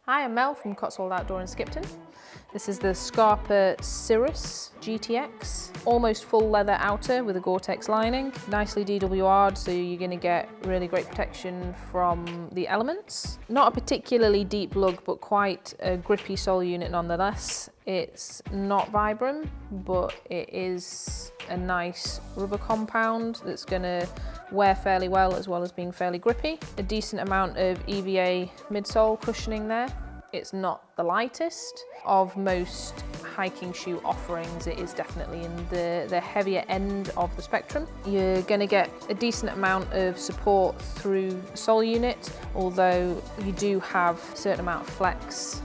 Hi, I'm Mel from Cotswold Outdoor in Skipton. This is the Scarpa Cyrus GTX. Almost full leather outer with a Gore-Tex lining. Nicely DWR'd, so you're going to get really great protection from the elements. Not a particularly deep lug, but quite a grippy sole unit nonetheless. It's not Vibram, but it is a nice rubber compound that's going to wear fairly well as being fairly grippy. A decent amount of EVA midsole cushioning there. It's not the lightest of most hiking shoe offerings. It is definitely in the heavier end of the spectrum. You're going to get a decent amount of support through the sole unit, although you do have a certain amount of flex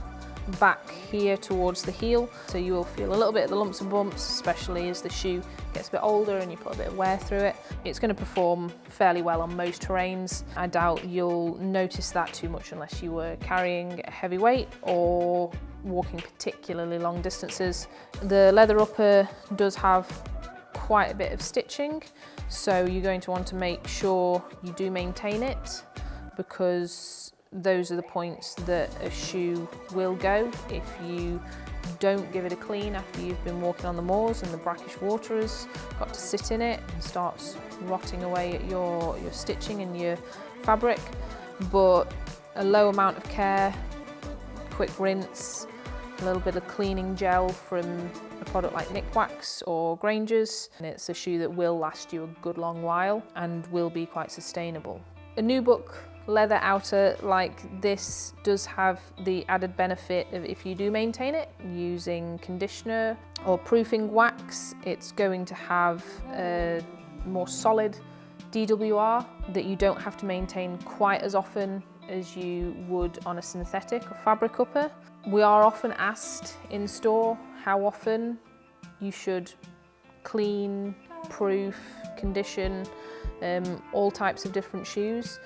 back here towards the heel, so you will feel a little bit of the lumps and bumps, especially as the shoe gets a bit older and you put a bit of wear through it. It's going to perform fairly well on most terrains. I doubt you'll notice that too much unless you were carrying a heavy weight or walking particularly long distances. The leather upper does have quite a bit of stitching, so you're going to want to make sure you do maintain it, because those are the points that a shoe will go if you don't give it a clean after you've been walking on the moors and the brackish water has got to sit in it and starts rotting away at your stitching and your fabric. But a low amount of care, quick rinse, a little bit of cleaning gel from a product like Nick Wax or Granger's, and it's a shoe that will last you a good long while and will be quite sustainable. A Nubuck leather outer like this does have the added benefit of, if you do maintain it using conditioner or proofing wax, it's going to have a more solid DWR that you don't have to maintain quite as often as you would on a synthetic or fabric upper. We are often asked in store how often you should clean, proof, condition all types of different shoes.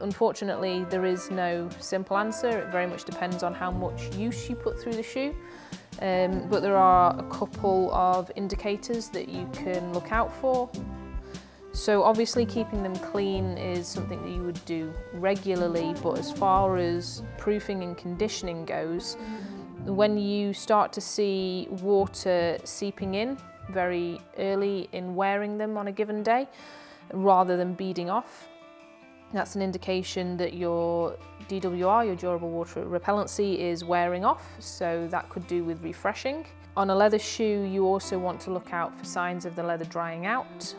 Unfortunately, there is no simple answer. It very much depends on how much use you put through the shoe. But there are a couple of indicators that you can look out for. So obviously keeping them clean is something that you would do regularly, but as far as proofing and conditioning goes, when you start to see water seeping in very early in wearing them on a given day, rather than beading off, that's an indication that your DWR, your durable water repellency, is wearing off, so that could do with refreshing. On a leather shoe, you also want to look out for signs of the leather drying out.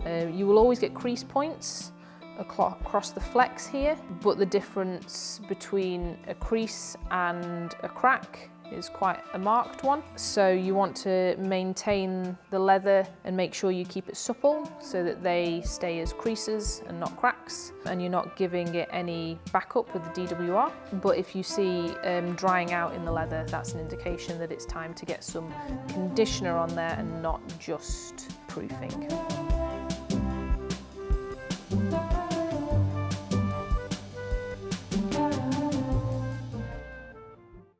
You will always get crease points across the flex here, but the difference between a crease and a crack is quite a marked one. So you want to maintain the leather and make sure you keep it supple so that they stay as creases and not cracks, and you're not giving it any backup with the DWR. But if you see drying out in the leather, that's an indication that it's time to get some conditioner on there and not just proofing.